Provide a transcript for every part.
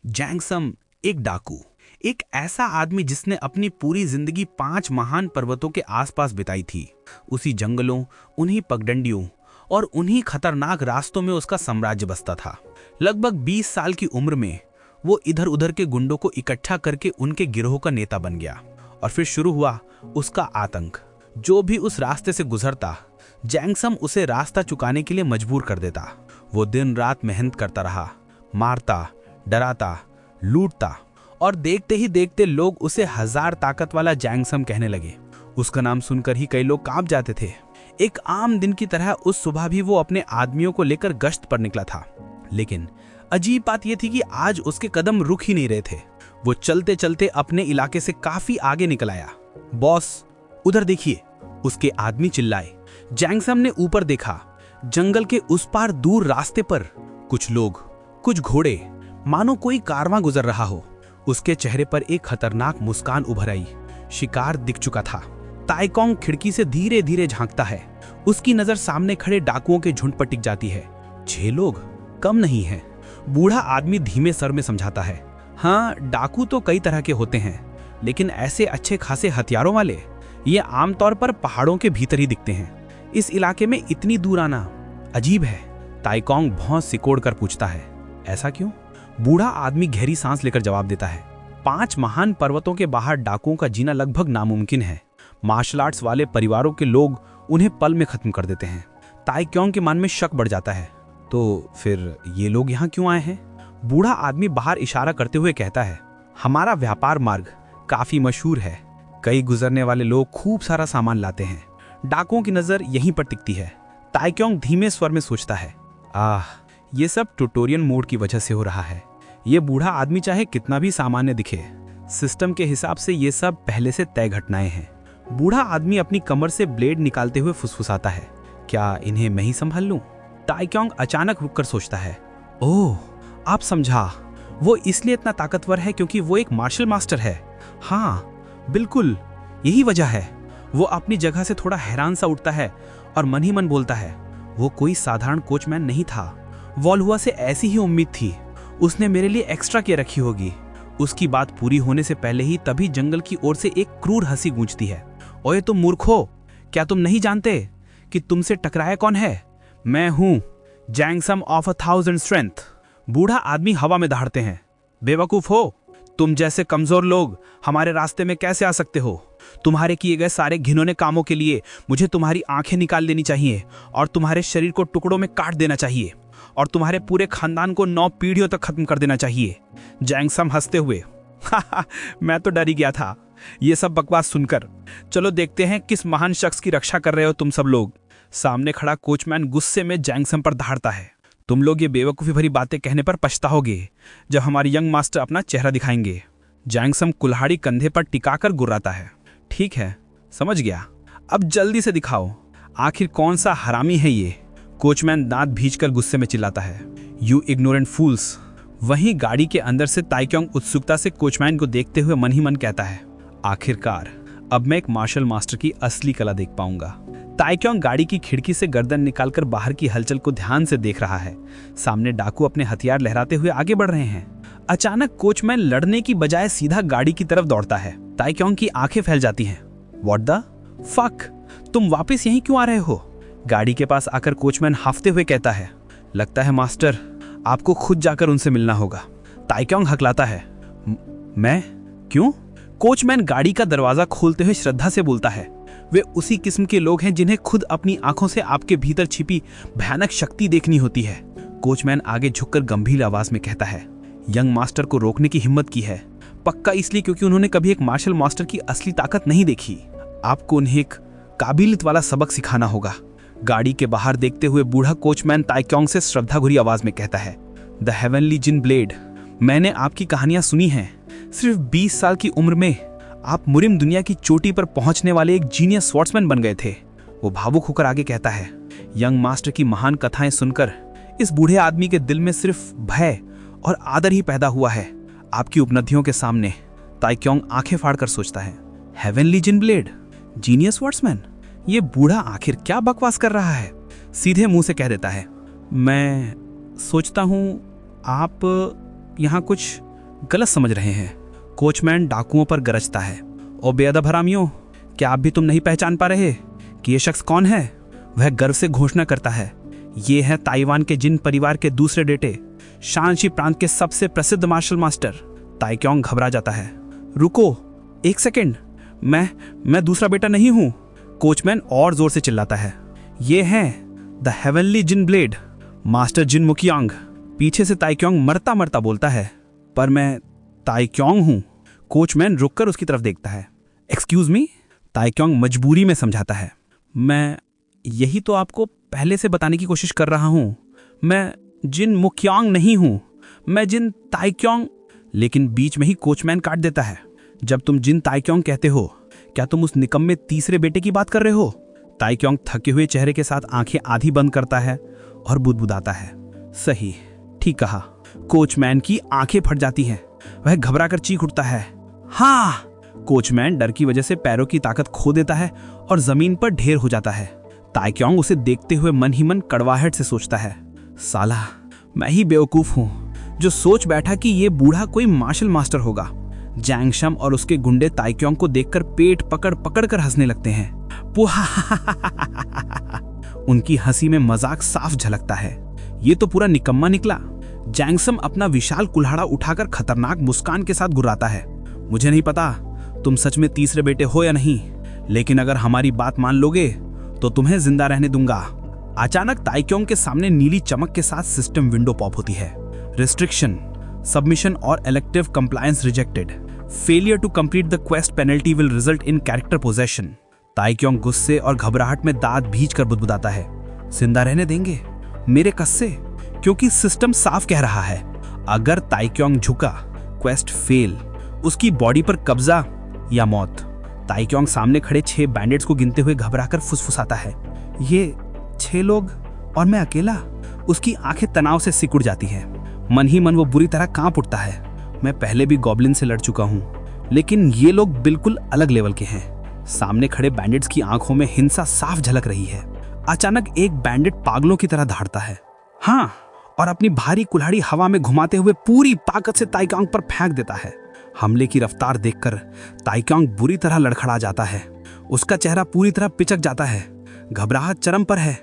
जैंगसम एक डाकू, एक ऐसा आदमी जिसने अपनी पूरी जिंदगी 5 महान पर्वतों के आसपास बिताई थी। उसी जंगलों, उन्हीं पगडंडियों और उन्हीं खतरनाक रास्तों में उसका साम्राज्य बसता था। लगभग 20 साल की उम्र में वो इधर उधर के गुंडों को इकट्ठा करके उनके गिरोह का नेता बन गया। और फिर शुरू हुआ उसका आतंक। जो भी उस रास्ते से गुजरता, जैंगसम उसे रास्ता चुकाने के लिए मजबूर कर देता। वो दिन रात मेहनत करता रहा, मारता, डराता, लूटता, और देखते ही देखते लोग उसे 1000 ताकत वाला जैंगसम कहने लगे। उसका नाम सुनकर ही कई लोग कांप जाते थे। एक आम दिन की तरह उस सुबह भी वो अपने आदमियों को लेकर गश्त पर निकला था। लेकिन अजीब बात यह थी कि आज उसके कदम रुक ही नहीं रहे थे। वो चलते चलते अपने इलाके से काफी आगे निकल आया। बॉस, उधर देखिए, उसके आदमी चिल्लाए। जैंगसम ने ऊपर देखा। जंगल के उस पार दूर रास्ते पर कुछ लोग, कुछ घोड़े, मानो कोई कारवां गुजर रहा हो। उसके चेहरे पर एक खतरनाक मुस्कान उभर आई। शिकार दिख चुका था। ताइकोंग खिड़की से धीरे धीरे झांकता है। उसकी नजर सामने खड़े डाकुओं के झुंड पर टिक जाती है। 6 लोग कम नहीं है। बूढ़ा आदमी धीमे स्वर में समझाता है। हाँ, डाकू तो कई तरह के होते हैं, लेकिन ऐसे अच्छे खासे हथियारों वाले ये आमतौर पर पहाड़ों के भीतर ही दिखते हैं। इस इलाके में इतनी दूर आना अजीब है। ताइकोंग भौं सिकोड़ कर पूछता है। ऐसा क्यों? बूढ़ा आदमी गहरी सांस लेकर जवाब देता है। 5 महान पर्वतों के बाहर डाकुओं का जीना लगभग नामुमकिन है। मार्शल आर्ट्स वाले परिवारों के लोग उन्हें पल में खत्म कर देते हैं। ताइकोंग के मन में शक बढ़ जाता है। तो फिर ये लोग यहाँ क्यों आए हैं? बूढ़ा आदमी बाहर इशारा करते हुए कहता है। हमारा व्यापार मार्ग काफी मशहूर है। कई गुजरने वाले लोग खूब सारा सामान लाते हैं। डाकुओं की नजर यहीं पर टिकती है। ताइकोंग धीमे स्वर में सोचता है। ये सब ट्यूटोरियल मोड की वजह से हो रहा है। ये बूढ़ा आदमी चाहे कितना भी सामान्य दिखे, सिस्टम के हिसाब से ये सब पहले से तय घटनाएं हैं। बूढ़ा आदमी अपनी कमर से ब्लेड निकालते हुए फुसफुसाता है। क्या इन्हें मैं ही संभाल लूं? ताइकोंग अचानक रुककर सोचता है। ओह, आप समझा। वो इसलिए इतना ताकतवर है क्योंकि वो एक मार्शल मास्टर है। हाँ, बिल्कुल यही वजह है। वो अपनी जगह से थोड़ा हैरान सा उठता है और मन ही मन बोलता है, वो कोई साधारण कोचमैन नहीं था। वॉल्हुआ से ऐसी ही उम्मीद थी। उसने मेरे लिए एक्स्ट्रा केयर रखी होगी। उसकी बात पूरी होने से पहले ही तभी जंगल की ओर से एक क्रूर हंसी गूंजती है। ओए तुम मूर्खो, क्या तुम नहीं जानते कि तुमसे टकराया कौन है? मैं हूं जैंगसम ऑफ 1000 स्ट्रेंथ। बूढ़ा आदमी हवा में दहाड़ते हैं। बेवकूफ हो, तुम जैसे कमजोर लोग हमारे रास्ते में कैसे आ सकते हो? तुम्हारे किए गए सारे घिनौने कामों के लिए मुझे तुम्हारी आंखें निकाल देनी चाहिए और तुम्हारे शरीर को टुकड़ों में काट देना चाहिए और तुम्हारे पूरे खानदान को 9 पीढ़ियों तक खत्म कर देना चाहिए। जैंगसम हंसते हुए। मैं तो डर ही गया था ये सब बकवास सुनकर। चलो देखते हैं किस महान शख्स की रक्षा कर रहे हो तुम सब लोग। सामने खड़ा कोचमैन गुस्से में जैंगसम पर दहाड़ता है। तुम लोग ये बेवकूफ़ी भरी बातें कहने पर पछताओगे जब हमारे यंग मास्टर अपना चेहरा दिखाएंगे। जैंगसम कुल्हाड़ी कंधे पर टिकाकर गुर्राता है। ठीक है, समझ गया। अब जल्दी से दिखाओ, आखिर कौन सा हरामी है ये? कोचमैन दांत भींचकर गुस्से में चिल्लाता है। यू इग्नोरेंट फूल्स। वहीं गाड़ी के अंदर से ताइकोंग उत्सुकता से कोचमैन को देखते हुए मन ही मन कहता है, आखिरकार अब मैं एक मार्शल मास्टर की असली कला देख पाऊंगा। ताइकोंग गाड़ी की खिड़की से गर्दन निकालकर बाहर की हलचल को ध्यान से देख रहा है। सामने डाकू अपने हथियार लहराते हुए आगे बढ़ रहे हैं। अचानक कोचमैन लड़ने की बजाय सीधा गाड़ी की तरफ दौड़ता है। ताइकोंग की आंखें फैल जाती हैं। व्हाट द फक, तुम वापस यहीं क्यों आ रहे हो? गाड़ी के पास आकर कोचमैन हाफते हुए कहता है। लगता है मास्टर, आपको खुद जाकर उनसे मिलना होगा। ताइकोंग हकलाता है। मैं? क्यों? कोचमैन गाड़ी का दरवाजा खोलते हुए श्रद्धा से बोलता है। वे उसी किस्म के लोग हैं जिन्हें खुद अपनी आंखों से आपके भीतर छिपी भयानक शक्ति देखनी होती है। कोचमैन आगे झुककर गंभीर आवाज में कहता है। यंग मास्टर को रोकने की हिम्मत की है, पक्का इसलिए क्योंकि उन्होंने कभी एक मार्शल मास्टर की असली ताकत नहीं देखी। आपको उन्हें एक काबिलियत वाला सबक सिखाना होगा। गाड़ी के बाहर देखते हुए बूढ़ा कोचमैन ताइकोंग से श्रद्धा भरी आवाज में कहता है। द हेवनली जिन ब्लेड, मैंने आपकी कहानियां सुनी हैं। सिर्फ 20 साल की उम्र में आप मुरिम दुनिया की चोटी पर पहुंचने वाले एक जीनियस स्वॉर्ड्समैन बन गए थे। वो भावुक होकर आगे कहता है। यंग मास्टर की महान कथाएं सुनकर इस बूढ़े आदमी के दिल में सिर्फ भय और आदर ही पैदा हुआ है आपकी उपलब्धियों के सामने। ताइकोंग आंखें फाड़कर सोचता है। Heavenly Jin blade, genius swordsman, ये बूढ़ा आखिर क्या बकवास कर रहा है? सीधे मुंह से कह देता है। मैं सोचता हूँ आप यहाँ कुछ गलत समझ रहे हैं। कोचमैन डाकुओं पर गरजता है। ओ बेअदब हरामियों, क्या आप भी तुम नहीं पहचान पा रहे कि ये शख्स कौन है? वह गर्व से घोषणा करता है, ये है ताइवान के जिन परिवार के दूसरे बेटे, शानशी प्रांत के सबसे प्रसिद्ध मार्शल मास्टर। ताइक्योंग घबरा जाता है। रुको, एक सेकेंड, मैं दूसरा बेटा नहीं हूं। कोचमैन और जोर से चिल्लाता है, ये हैं the heavenly Jin blade, master Jin Mukyang. पीछे से ताइक्योंग मरता मरता बोलता है, पर मैं ताइक्योंग हूं। कोचमैन रुककर उसकी तरफ देखता है। एक्सक्यूज मी, ताइक्योंग मजबूरी में समझाता है, मैं यही तो आपको पहले से बताने की कोशिश कर रहा हूं। मैं जिन मुकियांग नहीं हूं, मैं जिन ताइक्योंग। लेकिन बीच में ही कोचमैन काट देता है। जब तुम जिन ताइक्योंग कहते हो, क्या तुम उस निकम्मे तीसरे बेटे की बात कर रहे हो? ताइक्योंग थके हुए चेहरे के साथ आंखें आधी बंद करता है और बुदबुदाता है, सही, ठीक कहा। कोचमैन की आंखें फट जाती हैं। वह घबराकर चीख उठता है, हाँ। कोचमैन डर की वजह से पैरों की ताकत खो देता है और जमीन पर ढेर हो जाता है। ताइक्योंग उसे देखते हुए मन ही मन कड़वाहट से सोचता है, साला, मैं ही बेवकूफ हूं जो सोच बैठा कि ये बूढ़ा कोई मार्शल मास्टर होगा। जैंगशम और उसके गुंडे ताइक्योंग को देखकर पेट पकड़ पकड़ कर हंसने लगते हैं। उनकी हंसी में मजाक साफ झलकता है। ये तो पूरा निकम्मा निकला। जैंगसम अपना विशाल कुल्हाड़ा उठाकर खतरनाक मुस्कान के साथ गुर्राता है। मुझे नहीं पता तुम सच में तीसरे बेटे हो या नहीं, लेकिन अगर हमारी बात मान लोगे तो तुम्हें जिंदा रहने दूंगा। अचानक ताइक्योंग के सामने नीली चमक के साथ सिस्टम विंडो पॉप होती है। रिस्ट्रिक्शन, सबमिशन और elective compliance rejected. Failure to complete the quest penalty will result in character possession. Taekyung गुस्से और घबराहट में दांत भींचकर बुदबुदाता है, जिंदा रहने देंगे मेरे कस्से, क्योंकि सिस्टम साफ कह रहा है अगर ताइक्योंग झुका, क्वेस्ट फेल, उसकी बॉडी पर कब्जा या मौत। ताइक्योंग सामने खड़े 6 बैंडिट्स को गिनते हुए घबराकर फुसफुसाता है, ये 6 लोग और मैं अकेला। उसकी आंखें तनाव से सिकुड़ जाती हैं। मन ही मन वो बुरी तरह कांप उठता है। मैं पहले भी गॉब्लिन से लड़ चुका हूं, लेकिन ये लोग बिल्कुल अलग लेवल के हैं। सामने खड़े बैंडिट्स की आंखों में हिंसा साफ झलक रही है। अचानक एक बैंडिट पागलों की तरह दहाड़ता है, हाँ, और अपनी भारी कुल्हाड़ी हवा में घुमाते हुए पूरी ताकत से ताइक्योंग पर फेंक देता है। हमले की रफ्तार देखकर ताइक्योंग बुरी तरह लड़खड़ा जाता है। उसका चेहरा पूरी तरह पिचक जाता है। घबराहट चरम पर है।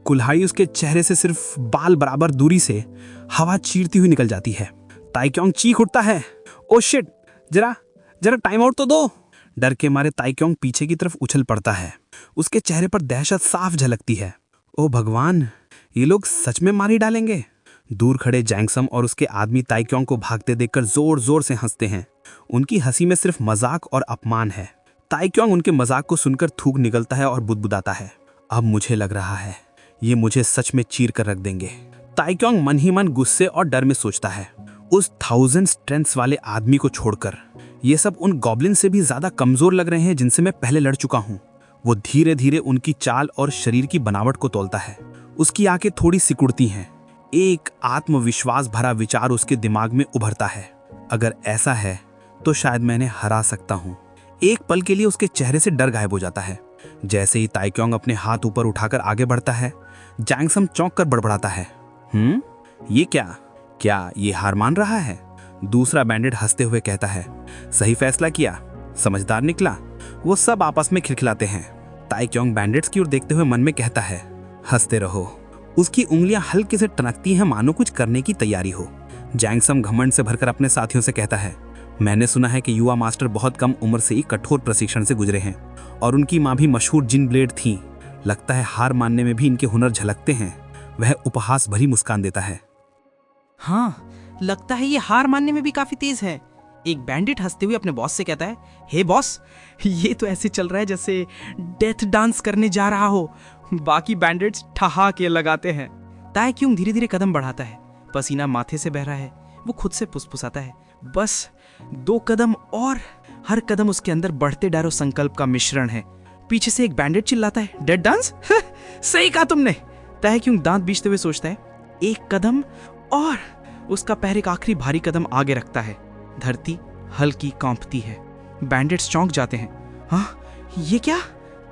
कुल्हाड़ी उसके चेहरे से सिर्फ बाल बराबर दूरी से हवा चीरती हुई निकल जाती है। ताइक्योंग चीख उठता है, ओ शिट, जरा टाइम आउट तो दो। डर के मारे ताइक्योंग पीछे की तरफ उछल पड़ता है। उसके चेहरे पर दहशत साफ झलकती है। ओ भगवान, ये लोग सच में मार ही डालेंगे। दूर खड़े जैंगसम और उसके आदमी ताइक्योंग को भागते देखकर जोर जोर से हंसते हैं। उनकी हंसी में सिर्फ मजाक और अपमान है। ताइक्योंग उनके मजाक को सुनकर थूक निकलता है और बुदबुदाता है, अब मुझे लग रहा है ये मुझे सच में चीर कर रख देंगे। ताइक्योंग मन ही मन गुस्से और डर में सोचता है, उस 1000 स्ट्रेंथ्स वाले आदमी को छोड़कर ये सब उन गॉब्लिन से भी ज्यादा कमजोर लग रहे हैं जिनसे मैं पहले लड़ चुका हूं। वो धीरे धीरे उनकी चाल और शरीर की बनावट को तौलता है। उसकी आंखें थोड़ी सिकुड़ती हैं। एक आत्मविश्वास भरा विचार उसके दिमाग में उभरता है, अगर ऐसा है तो शायद मैं इन्हें हरा सकता हूं। एक पल के लिए उसके चेहरे से डर गायब हो जाता है। जैसे ही ताइक्योंग अपने हाथ ऊपर उठाकर आगे बढ़ता है, जैंगसम चौंक कर बड़बड़ाता है, ये क्या ये हार मान रहा है? दूसरा बैंडिट हंसते हुए कहता है, सही फैसला किया, समझदार निकला। वो सब आपस में खिलखिलाते हैं। ताइक्योंग बैंडिट्स की ओर देखते हुए मन में कहता है, हंसते रहो। उसकी उंगलियां हल्के से टनकती हैं, मानो कुछ करने की तैयारी हो। जैंगसम घमंड से भरकर अपने साथियों से कहता है, मैंने सुना है कि युवा मास्टर बहुत कम उम्र से ही कठोर प्रशिक्षण से गुजरे हैं और उनकी मां भी मशहूर जिन ब्लेड थी। लगता है हार मानने में भी इनके हुनर झलकते हैं। वह उपहास भरी मुस्कान देता है। हाँ, लगता है ये हार मानने में भी काफी तेज है। एक बैंडिट हंसते हुए अपने बॉस से कहता है, हे बॉस, ये तो ऐसे चल रहा है जैसे डेथ डांस करने जा रहा हो। बाकी बैंडिट्स ठहाके लगाते हैं। ताइक्योंग धीरे धीरे कदम बढ़ाता है। पसीना माथे से बह रहा है। वो खुद से फुसफुसाता है, बस 2 कदम और। हर कदम उसके अंदर बढ़ते डर और संकल्प का मिश्रण है। पीछे से एक बैंडिट चिल्लाता है, डेथ डांस? सही कहा तुमने। ताइक्योंग दांत बीचते हुए सोचता है, 1 कदम और। उसका पैर एक आखिरी भारी कदम आगे रखता है। धरती हल्की कांपती है। बैंडिट्स चौंक जाते हैं। हाँ, ये क्या?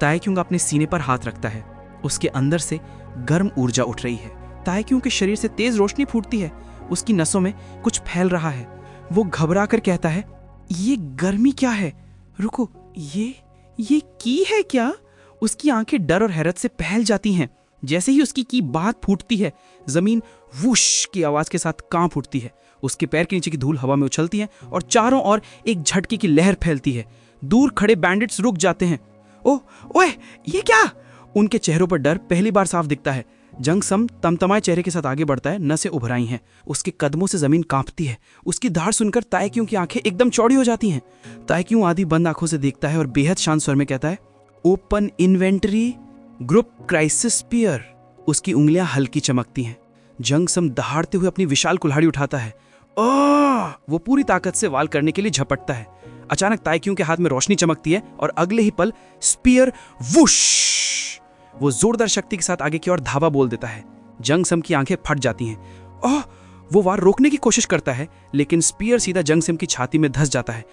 ताइक्योंग अपने सीने पर हाथ रखता है। उसके अंदर से गर्म ऊर्जा उठ रही है। ताइक्योंग के शरीर से तेज रोशनी फूटती है। उसकी नसों में कुछ फैल रहा है। वो घबरा कर कहता है, ये गर्मी क्या है? रुको, ये की है क्या? उसकी आंखें डर और हैरत से फैल जाती हैं। जैसे ही उसकी की बात फूटती है, जमीन वुश की आवाज के साथ कांप उठती है। उसके पैर के नीचे की धूल हवा में उछलती है और चारों ओर एक झटके की लहर फैलती है। दूर खड़े बैंडिट्स रुक जाते हैं। ओए, ये क्या? उनके चेहरों पर डर पहली बार साफ दिखता है। जंगसम तमतमाए चेहरे के साथ आगे बढ़ता है, नसें उभराई हैं। उसके कदमों से जमीन कांपती है। उसकी धाड़ सुनकर तायक्यूं की आंखें एकदम चौड़ी हो जाती हैं। तायक्यूं आधी बंद आंखों से देखता है और बेहद शांत स्वर में कहता है, open inventory group crisis spear. उसकी उंगलियां हल्की चमकती हैं। जंगसम दहाड़ते हुए अपनी विशाल कुल्हाड़ी उठाता है। वो पूरी ताकत से वार करने के लिए झपटता है। अचानक तायक्यूं के हाथ में रोशनी चमकती है और अगले ही पल स्पीयर वुश, वो जोरदार शक्ति के साथ आगे की ओर धावा बोल देता है। जंगसम की आंखें फट जाती हैं। वो वार रोकने की कोशिश करता है, लेकिन स्पीयर सीधा जंगसम की छाती में धंस जाता है।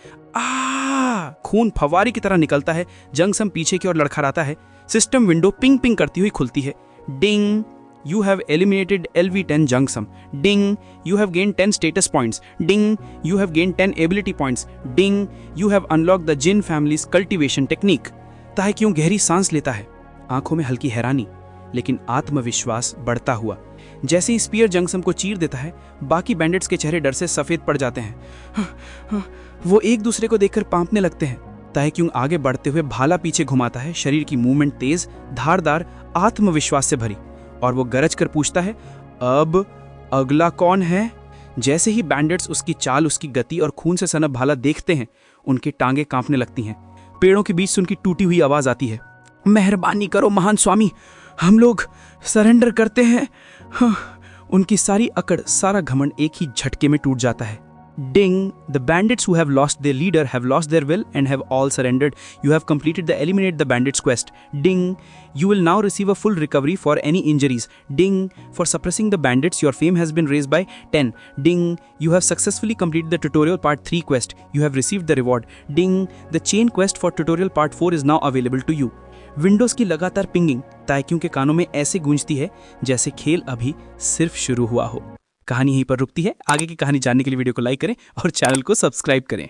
खून फव्वारे की तरह निकलता है। जंगसम पीछे की ओर लड़खड़ाता है। सिस्टम विंडो पिंग पिंग करती हुई खुलती है। डिंग, you have eliminated LV10 Jungsam. Ding, you have gained 10 status points. Ding, you have gained 10 ability points. Ding, you have unlocked the Jin family's cultivation technique. तायक्यूं गहरी सांस लेता है, आंखों में हल्की हैरानी, लेकिन आत्मविश्वास बढ़ता हुआ। जैसे ही स्पीयर जंगसम को चीर देता है, बाकी बैंडिट्स के चेहरे डर से सफेद पड़ जाते हैं। वो एक दूसरे को देखकर कांपने लगते हैं। तायक्यूं आगे बढ़ते हुए भाला पीछे घुमाता है, शरीर की मूवमेंट तेज, धारदार, आत्मविश्वास से भरी, और वो गरज कर पूछता है, अब अगला कौन है? जैसे ही बैंडिट्स उसकी चाल, उसकी गति और खून से सनब भाला देखते हैं, उनकी टांगें कांपने लगती हैं। पेड़ों के बीच से उनकी टूटी हुई आवाज आती है, मेहरबानी करो महान स्वामी, हम लोग सरेंडर करते हैं। उनकी सारी अकड़, सारा घमंड एक ही झटके में टूट जाता है। Ding, the bandits who have lost their leader have lost their will and have all surrendered. You have completed the Eliminate the Bandits quest. Ding, you will now receive a full recovery for any injuries. Ding, for suppressing the bandits, your fame has been raised by 10. Ding, you have successfully completed the tutorial part 3 quest. You have received the reward. Ding, the chain quest for tutorial part 4 is now available to you. Windows की लगातार pinging तायक्यूं के कानों में ऐसे गूंजती है जैसे खेल अभी सिर्फ शुरू हुआ हो। कहानी यहीं पर रुकती है। आगे की कहानी जानने के लिए वीडियो को लाइक करें और चैनल को सब्सक्राइब करें।